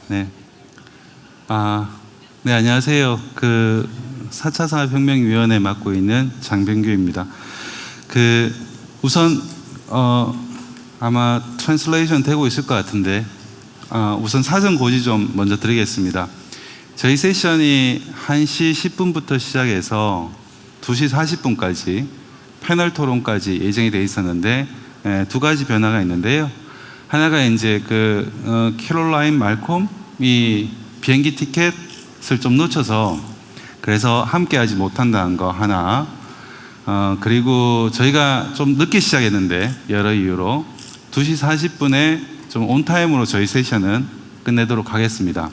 네. 네, 안녕하세요. 4차 산업혁명위원회 맡고 있는 장병규입니다. 우선, 아마 트랜슬레이션 되고 있을 것 같은데, 우선 사전 고지 좀 먼저 드리겠습니다. 저희 세션이 1시 10분부터 시작해서 2시 40분까지 패널 토론까지 예정이 되어 있었는데, 두 가지 변화가 있는데요. 하나가 이제 캐롤라인 말콤이 비행기 티켓을 좀 놓쳐서 그래서 함께 하지 못한다는 거 하나, 그리고 저희가 좀 늦게 시작했는데 여러 이유로 2시 40분에 좀 온타임으로 저희 세션은 끝내도록 하겠습니다.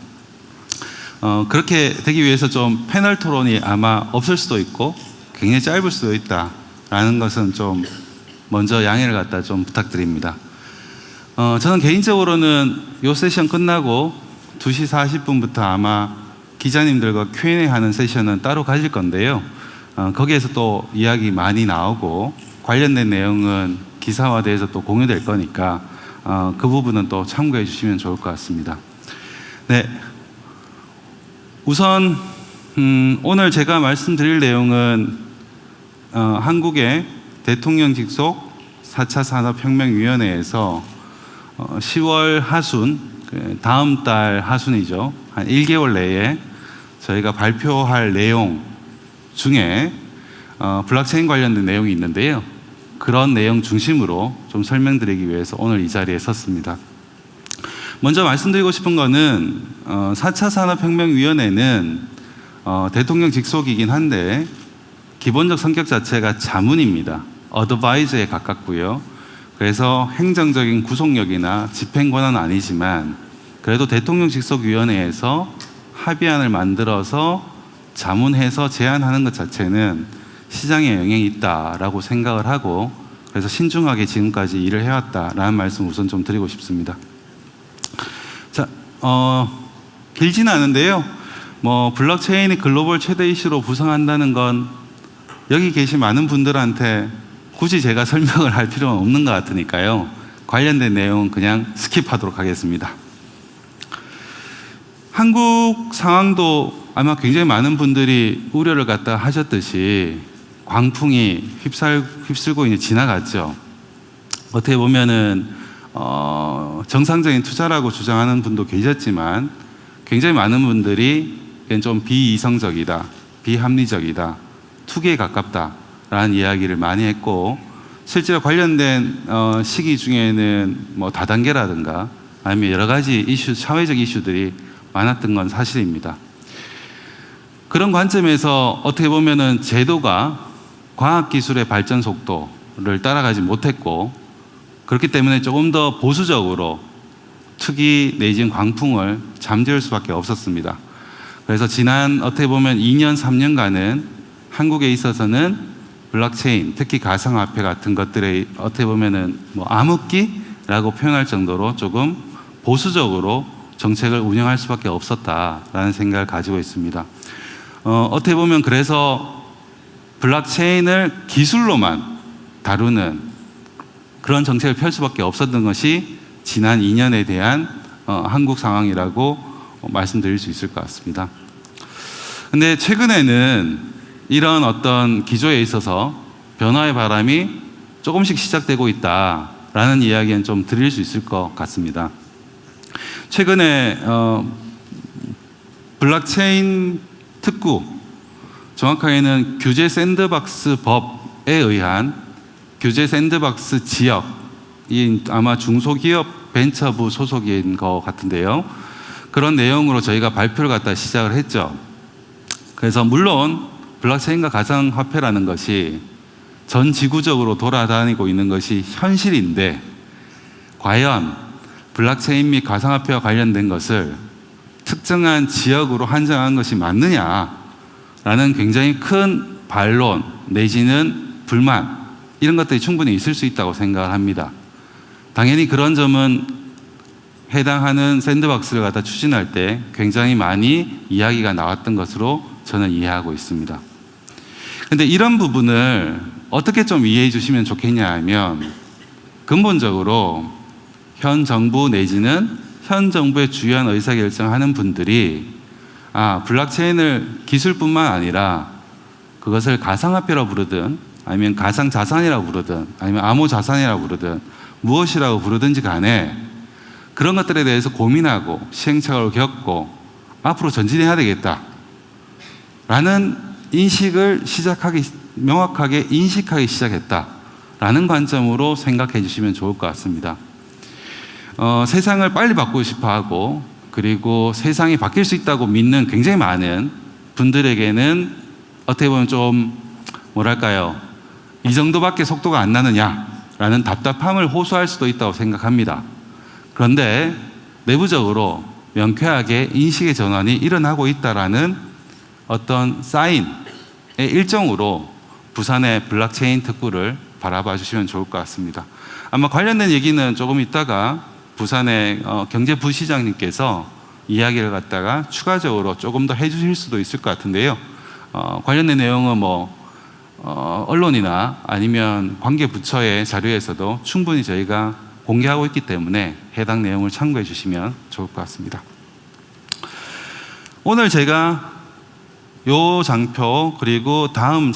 그렇게 되기 위해서 좀 패널 토론이 아마 없을 수도 있고 굉장히 짧을 수도 있다라는 것은 좀 먼저 양해를 갖다 좀 부탁드립니다. 저는 개인적으로는 이 세션 끝나고 2시 40분부터 아마 기자님들과 Q&A 하는 세션은 따로 가질 건데요. 거기에서 또 이야기 많이 나오고 관련된 내용은 기사화돼서 또 공유될 거니까 그 부분은 또 참고해 주시면 좋을 것 같습니다. 네, 우선 오늘 제가 말씀드릴 내용은 한국의 대통령 직속 4차 산업혁명위원회에서 10월 하순, 다음 달 하순이죠. 한 1개월 내에 저희가 발표할 내용 중에 블록체인 관련된 내용이 있는데요. 그런 내용 중심으로 좀 설명드리기 위해서 오늘 이 자리에 섰습니다. 먼저 말씀드리고 싶은 거는 4차 산업혁명위원회는 대통령 직속이긴 한데 기본적 성격 자체가 자문입니다. 어드바이저에 가깝고요. 그래서 행정적인 구속력이나 집행 권한은 아니지만 그래도 대통령 직속위원회에서 합의안을 만들어서 자문해서 제안하는 것 자체는 시장에 영향이 있다라고 생각을 하고 그래서 신중하게 지금까지 일을 해왔다라는 말씀 우선 좀 드리고 싶습니다. 자, 길지는 않은데요. 블록체인이 글로벌 최대 이슈로 부상한다는 건 여기 계신 많은 분들한테 굳이 제가 설명을 할 필요는 없는 것 같으니까요. 관련된 내용은 그냥 스킵하도록 하겠습니다. 한국 상황도 아마 굉장히 많은 분들이 우려를 갖다 하셨듯이 광풍이 휩쓸고 이제 지나갔죠. 어떻게 보면은 정상적인 투자라고 주장하는 분도 계셨지만 굉장히 많은 분들이 좀 비이성적이다, 비합리적이다, 투기에 가깝다 라는 이야기를 많이 했고 실제로 관련된 시기 중에는 다단계라든가 아니면 여러 가지 사회적 이슈들이 많았던 건 사실입니다. 그런 관점에서 어떻게 보면은 제도가 과학기술의 발전 속도를 따라가지 못했고 그렇기 때문에 조금 더 보수적으로 투기 내지는 광풍을 잠재울 수밖에 없었습니다. 그래서 지난 어떻게 보면 2년, 3년간은 한국에 있어서는 블록체인, 특히 가상화폐 같은 것들의 어떻게 보면은 암흑기라고 표현할 정도로 조금 보수적으로 정책을 운영할 수밖에 없었다라는 생각을 가지고 있습니다. 어떻게 보면 그래서 블록체인을 기술로만 다루는 그런 정책을 펼 수밖에 없었던 것이 지난 2년에 대한 한국 상황이라고 말씀드릴 수 있을 것 같습니다. 근데 최근에는 이런 어떤 기조에 있어서 변화의 바람이 조금씩 시작되고 있다라는 이야기는 좀 드릴 수 있을 것 같습니다. 최근에 블록체인 특구, 정확하게는 규제 샌드박스 법에 의한 규제 샌드박스 지역이 아마 중소기업 벤처부 소속인 것 같은데요. 그런 내용으로 저희가 발표를 갖다 시작을 했죠. 그래서 물론 블록체인과 가상화폐라는 것이 전 지구적으로 돌아다니고 있는 것이 현실인데 과연 블록체인 및 가상화폐와 관련된 것을 특정한 지역으로 한정한 것이 맞느냐라는 굉장히 큰 반론 내지는 불만 이런 것들이 충분히 있을 수 있다고 생각을 합니다. 당연히 그런 점은 해당하는 샌드박스를 갖다 추진할 때 굉장히 많이 이야기가 나왔던 것으로 저는 이해하고 있습니다. 근데 이런 부분을 어떻게 좀 이해해 주시면 좋겠냐 하면, 근본적으로 현 정부 내지는 현 정부의 주요한 의사결정하는 분들이 블록체인을 기술뿐만 아니라 그것을 가상화폐라고 부르든 아니면 가상자산이라고 부르든 아니면 암호자산이라고 부르든 무엇이라고 부르든지 간에 그런 것들에 대해서 고민하고 시행착오를 겪고 앞으로 전진해야 되겠다라는 인식을 명확하게 인식하기 시작했다라는 관점으로 생각해 주시면 좋을 것 같습니다. 세상을 빨리 바꾸고 싶어 하고, 그리고 세상이 바뀔 수 있다고 믿는 굉장히 많은 분들에게는 어떻게 보면 좀 이 정도밖에 속도가 안 나느냐라는 답답함을 호소할 수도 있다고 생각합니다. 그런데 내부적으로 명쾌하게 인식의 전환이 일어나고 있다라는 어떤 사인의 일정으로 부산의 블록체인 특구를 바라봐 주시면 좋을 것 같습니다. 아마 관련된 얘기는 조금 있다가 부산의 경제부시장님께서 이야기를 갖다가 추가적으로 조금 더 해주실 수도 있을 것 같은데요. 관련된 내용은 언론이나 아니면 관계 부처의 자료에서도 충분히 저희가 공개하고 있기 때문에 해당 내용을 참고해 주시면 좋을 것 같습니다. 오늘 제가 요 장표 그리고 다음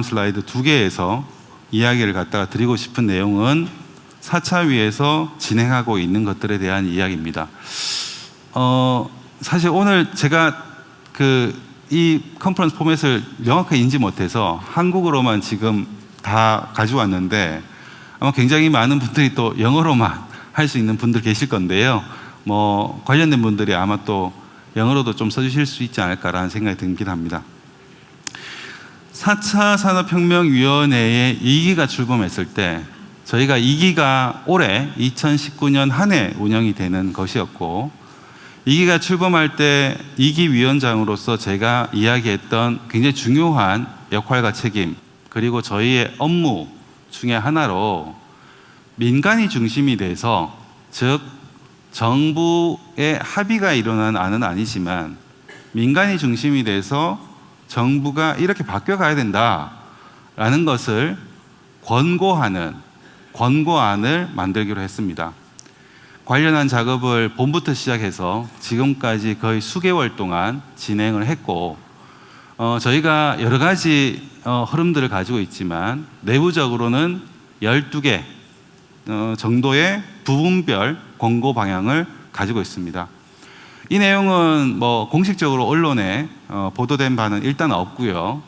슬라이드 두 개에서 이야기를 갖다가 드리고 싶은 내용은 4차 위에서 진행하고 있는 것들에 대한 이야기입니다. 사실 오늘 제가 이 컨퍼런스 포맷을 명확하게 인지 못해서 한국어로만 지금 다 가져왔는데 아마 굉장히 많은 분들이 또 영어로만 할 수 있는 분들 계실 건데요. 관련된 분들이 아마 또 영어로도 좀 써주실 수 있지 않을까라는 생각이 들긴 합니다. 4차 산업혁명위원회에 2기가 출범했을 때 저희가 2기가 올해 2019년 한 해 운영이 되는 것이었고, 2기가 출범할 때 2기 위원장으로서 제가 이야기했던 굉장히 중요한 역할과 책임, 그리고 저희의 업무 중에 하나로 민간이 중심이 돼서, 즉 정부의 합의가 일어난 안은 아니지만 민간이 중심이 돼서 정부가 이렇게 바뀌어가야 된다라는 것을 권고안을 만들기로 했습니다. 관련한 작업을 봄부터 시작해서 지금까지 거의 수개월 동안 진행을 했고, 저희가 여러 가지 흐름들을 가지고 있지만 내부적으로는 12개 정도의 부분별 권고 방향을 가지고 있습니다. 이 내용은 공식적으로 언론에 보도된 바는 일단 없고요.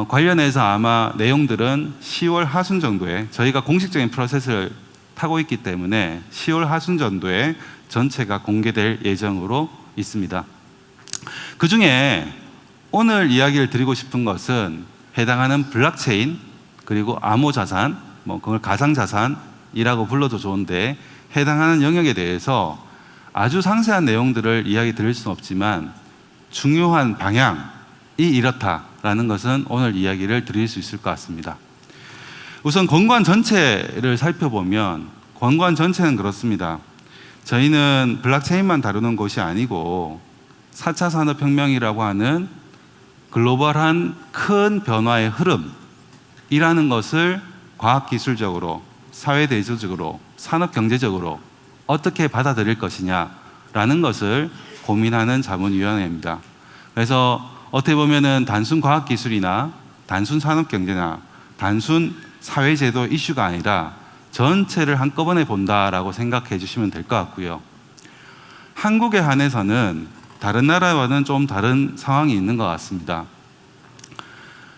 관련해서 아마 내용들은 10월 하순 정도에, 저희가 공식적인 프로세스를 타고 있기 때문에 10월 하순 정도에 전체가 공개될 예정으로 있습니다. 그 중에 오늘 이야기를 드리고 싶은 것은 해당하는 블록체인 그리고 암호자산, 그걸 가상자산이라고 불러도 좋은데 해당하는 영역에 대해서 아주 상세한 내용들을 이야기 드릴 수는 없지만 중요한 방향이 이렇다라는 것은 오늘 이야기를 드릴 수 있을 것 같습니다. 우선 권고안 전체를 살펴보면 권고안 전체는 그렇습니다. 저희는 블록체인만 다루는 것이 아니고 4차 산업혁명이라고 하는 글로벌한 큰 변화의 흐름이라는 것을 과학기술적으로, 사회대조적으로, 산업경제적으로 어떻게 받아들일 것이냐라는 것을 고민하는 자문위원회입니다. 그래서 어떻게 보면은 단순 과학기술이나 단순 산업경제나 단순 사회제도 이슈가 아니라 전체를 한꺼번에 본다라고 생각해 주시면 될 것 같고요. 한국에 한해서는 다른 나라와는 좀 다른 상황이 있는 것 같습니다.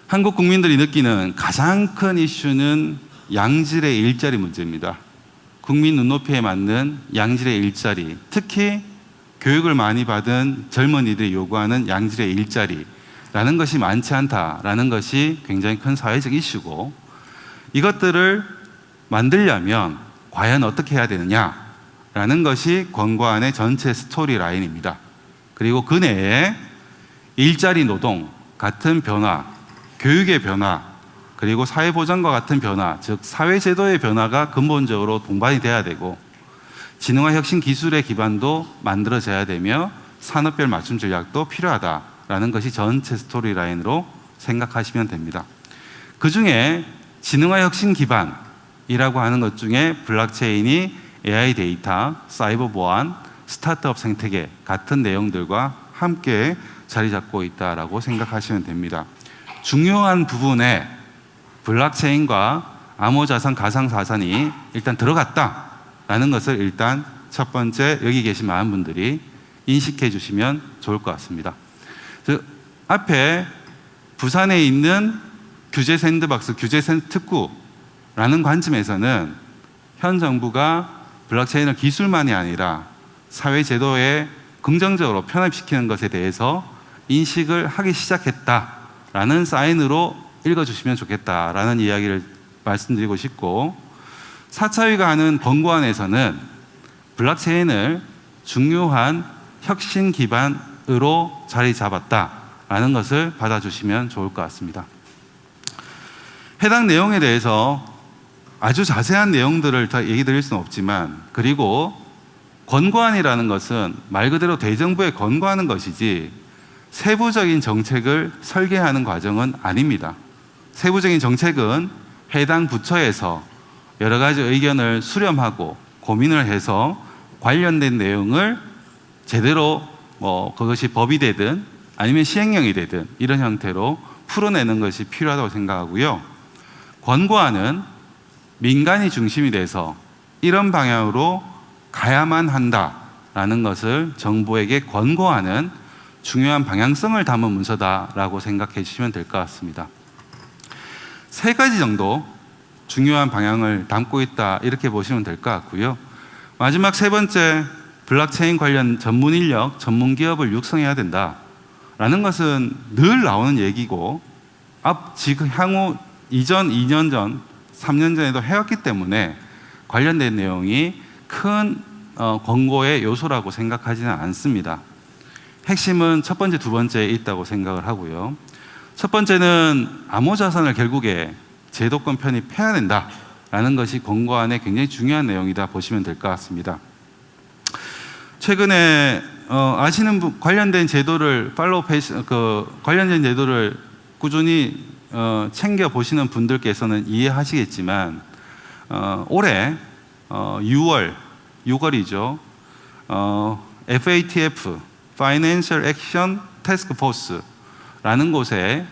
한국 국민들이 느끼는 가장 큰 이슈는 양질의 일자리 문제입니다. 국민 눈높이에 맞는 양질의 일자리, 특히 교육을 많이 받은 젊은이들이 요구하는 양질의 일자리라는 것이 많지 않다라는 것이 굉장히 큰 사회적 이슈고, 이것들을 만들려면 과연 어떻게 해야 되느냐라는 것이 권고안의 전체 스토리 라인입니다. 그리고 그 내에 일자리 노동 같은 변화, 교육의 변화, 그리고 사회보장과 같은 변화, 즉 사회제도의 변화가 근본적으로 동반이 돼야 되고, 진흥화 혁신 기술의 기반도 만들어져야 되며 산업별 맞춤 전략도 필요하다라는 라는 것이 전체 스토리라인으로 생각하시면 됩니다. 그 중에 지능화 혁신 기반이라고 하는 것 중에 블록체인이 AI 데이터, 사이버 보안, 스타트업 생태계 같은 내용들과 함께 자리 잡고 있다라고 생각하시면 됩니다. 중요한 부분에 블록체인과 암호자산, 가상자산이 일단 들어갔다라는 것을 일단 첫 번째 여기 계신 많은 분들이 인식해 주시면 좋을 것 같습니다. 앞에 부산에 있는 규제 샌드박스, 규제 특구라는 관점에서는 현 정부가 블록체인을 기술만이 아니라 사회 제도에 긍정적으로 편입시키는 것에 대해서 인식을 하기 시작했다라는 사인으로 읽어주시면 좋겠다라는 이야기를 말씀드리고 싶고, 4차위가 하는 권고안에서는 블록체인을 중요한 혁신 기반으로 자리 잡았다라는 것을 받아주시면 좋을 것 같습니다. 해당 내용에 대해서 아주 자세한 내용들을 다 얘기 드릴 수는 없지만, 그리고 권고안이라는 것은 말 그대로 대정부에 권고하는 것이지 세부적인 정책을 설계하는 과정은 아닙니다. 세부적인 정책은 해당 부처에서 여러 가지 의견을 수렴하고 고민을 해서 관련된 내용을 제대로 그것이 법이 되든 아니면 시행령이 되든 이런 형태로 풀어내는 것이 필요하다고 생각하고요. 권고안은 민간이 중심이 돼서 이런 방향으로 가야만 한다라는 것을 정부에게 권고하는 중요한 방향성을 담은 문서다라고 생각해 주시면 될 것 같습니다. 3가지 정도 중요한 방향을 담고 있다, 이렇게 보시면 될 것 같고요. 마지막 3번째, 블록체인 관련 전문 인력, 전문 기업을 육성해야 된다라는 것은 늘 나오는 얘기고, 지금 향후 이전 2년 전, 3년 전에도 해왔기 때문에 관련된 내용이 큰 권고의 요소라고 생각하지는 않습니다. 핵심은 첫 번째, 두 번째에 있다고 생각을 하고요. 첫 번째는 암호자산을 결국에 제도권 편입해야 된다라는 것이 권고안의 굉장히 중요한 내용이다 보시면 될 것 같습니다. 최근에 아시는 분, 관련된 제도를 관련된 제도를 꾸준히 챙겨 보시는 분들께서는 이해하시겠지만, 올해 6월이죠. FATF Financial Action Task Force라는 곳에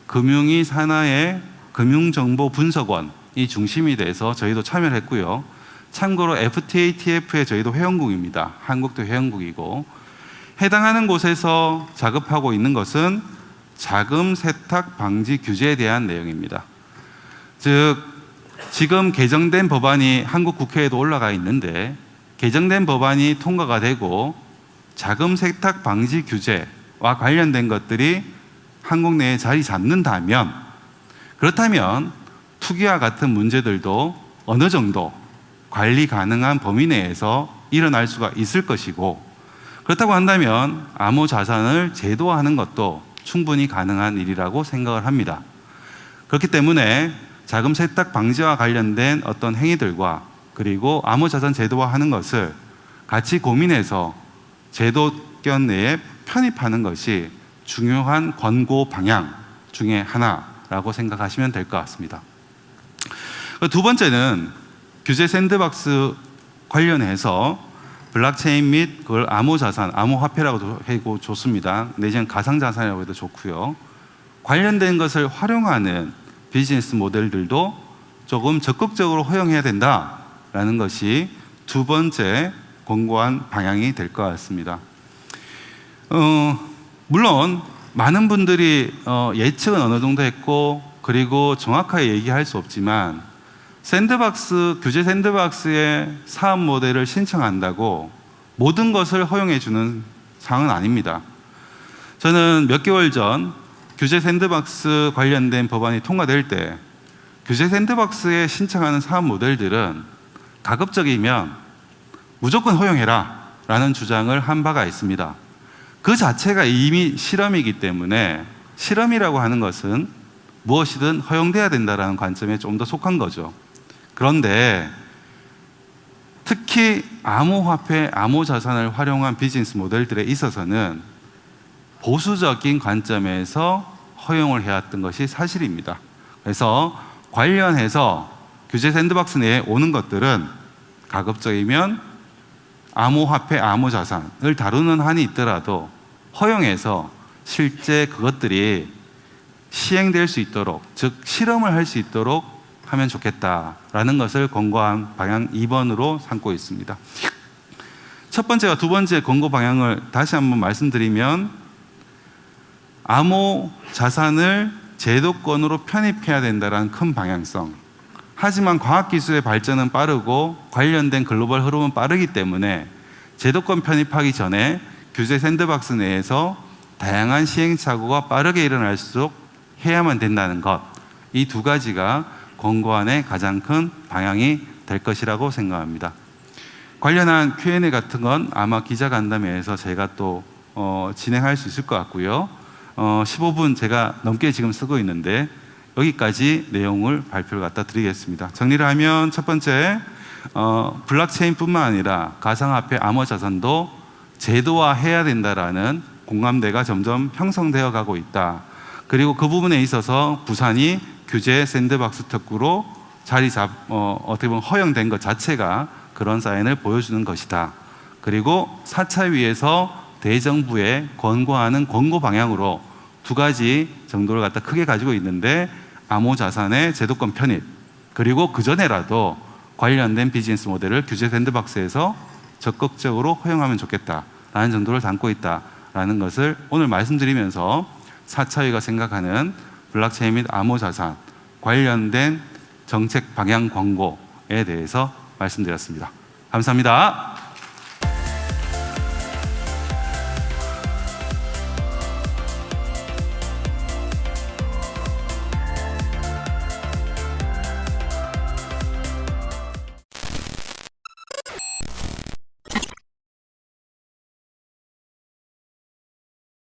금융위 산하의 금융정보분석원이 중심이 돼서 저희도 참여를 했고요. 참고로 FATF에 저희도 회원국입니다. 한국도 회원국이고, 해당하는 곳에서 작업하고 있는 것은 자금 세탁 방지 규제에 대한 내용입니다. 즉, 지금 개정된 법안이 한국 국회에도 올라가 있는데, 개정된 법안이 통과가 되고 자금 세탁 방지 규제와 관련된 것들이 한국 내에 자리 잡는다면, 그렇다면 투기와 같은 문제들도 어느 정도 관리 가능한 범위 내에서 일어날 수가 있을 것이고, 그렇다고 한다면 암호자산을 제도화하는 것도 충분히 가능한 일이라고 생각을 합니다. 그렇기 때문에 자금 세탁 방지와 관련된 어떤 행위들과 그리고 암호자산 제도화하는 것을 같이 고민해서 제도권 내에 편입하는 것이 중요한 권고 방향 중에 하나라고 생각하시면 될 것 같습니다. 두 번째는 규제 샌드박스 관련해서 블록체인 및 그걸 암호자산, 암호화폐라고도 해도 좋습니다. 내지는 가상자산이라고 해도 좋고요. 관련된 것을 활용하는 비즈니스 모델들도 조금 적극적으로 허용해야 된다라는 것이 두 번째 권고안 방향이 될 것 같습니다. 물론 많은 분들이 예측은 어느 정도 했고, 그리고 정확하게 얘기할 수 없지만, 규제 샌드박스의 사업 모델을 신청한다고 모든 것을 허용해 주는 상황은 아닙니다. 저는 몇 개월 전 규제 샌드박스 관련된 법안이 통과될 때 규제 샌드박스에 신청하는 사업 모델들은 가급적이면 무조건 허용해라 라는 주장을 한 바가 있습니다. 그 자체가 이미 실험이기 때문에, 실험이라고 하는 것은 무엇이든 허용돼야 된다는 관점에 좀 더 속한 거죠. 그런데 특히 암호화폐, 암호자산을 활용한 비즈니스 모델들에 있어서는 보수적인 관점에서 허용을 해왔던 것이 사실입니다. 그래서 관련해서 규제 샌드박스 내에 오는 것들은 가급적이면 암호화폐, 암호자산을 다루는 한이 있더라도 허용해서 실제 그것들이 시행될 수 있도록, 즉 실험을 할 수 있도록 하면 좋겠다라는 것을 권고한 방향 2번으로 삼고 있습니다. 첫 번째와 두 번째 권고 방향을 다시 한번 말씀드리면, 암호 자산을 제도권으로 편입해야 된다는 큰 방향성. 하지만 과학기술의 발전은 빠르고 관련된 글로벌 흐름은 빠르기 때문에 제도권 편입하기 전에 규제 샌드박스 내에서 다양한 시행착오가 빠르게 일어날수록 해야만 된다는 것, 이 두 가지가 권고안의 가장 큰 방향이 될 것이라고 생각합니다. 관련한 Q&A 같은 건 아마 기자간담회에서 제가 또 진행할 수 있을 것 같고요. 15분 제가 넘게 지금 쓰고 있는데 여기까지 내용을 발표를 갖다 드리겠습니다. 정리를 하면 첫 번째, 블록체인뿐만 아니라 가상화폐, 암호자산도 제도화해야 된다라는 공감대가 점점 형성되어 가고 있다. 그리고 그 부분에 있어서 부산이 규제 샌드박스 특구로 어떻게 보면 허용된 것 자체가 그런 사인을 보여주는 것이다. 그리고 4차 위에서 대정부에 권고하는 권고 방향으로 두 가지 정도를 갖다 크게 가지고 있는데, 암호자산의 제도권 편입, 그리고 그전에라도 관련된 비즈니스 모델을 규제 샌드박스에서 적극적으로 허용하면 좋겠다라는 정도를 담고 있다라는 것을 오늘 말씀드리면서 4차위가 생각하는 블록체인 및 암호자산 관련된 정책 방향 권고에 대해서 말씀드렸습니다. 감사합니다.